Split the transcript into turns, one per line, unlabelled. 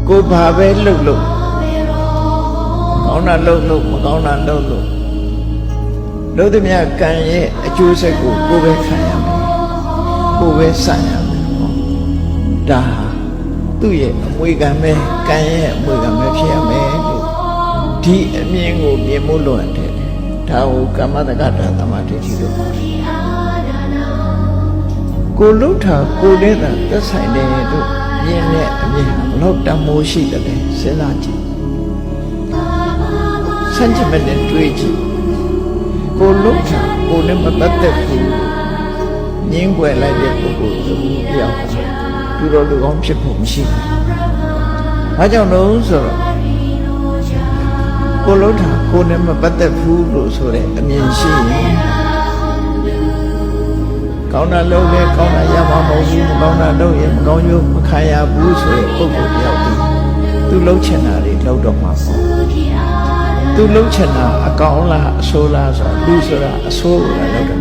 ကိုဘာပဲလှုပ်လို့ကောင်းတာလှုပ်လို့မကောင်းတာလှုပ်လို့လို့သည်များကံရဲ့အကျိုးဆက်ကိုကိုပဲခံရမယ်ကိုပဲဆန့်ရမယ်ဒါဟာသူ့ရဲ့အမွေခံပဲကံရဲ့အမွေခံပဲဖြစ်ရမယ်လို့ဒီအမြင်ကိုမြင်မှုလွန်တယ်ဒါကိုကမ္မတက္ကတာသမာဓိလို့ခေါ်တယ်ကိုလှုပ်တာကိုနဲ့တာသက်ဆိုင်တယ်လို့မြင်တဲ့အမြင်ဘလို့တမိုးရှိတယ်လဲစဉ်းစားကြည့်ဆန့်ကျင်မဲ့တွေးကြည့်ကိုလှုပ်တာကိုနဲ့မပတ်သက်ဘူးငင်းွယ်လိုက်တဲ့ပုဂ္ဂိုလ်တစ်ခုတယောက်သူတော်လူကောင်းဖြစ်ဖို့မရှိဘူး။ဘာကြောင့်လို့ဆိုတော့ကိုလှုပ်တာကိုနဲ့မပတ်သက်ဘူးလို့ဆိုတဲ့အမြင်ရှိရင်ကောင်းတာလုပ်လဲကောင်းတာရမှာမဟုတ်ဘူးမကောင်းတာလုပ်ရင်မကောင်းကျိုးမခံရဘူးဆိုတဲ့ပုဂ္ဂိုလ်တယောက်ဒီသူလှုပ်ချင်တာတွေလှုပ်တော့မှာပေါ့သူလှုပ်ချင်တာအကောင်းလားအဆိုးလားဆိုတော့လူဆိုတာအဆိုးကိုလည်းလှုပ်တယ်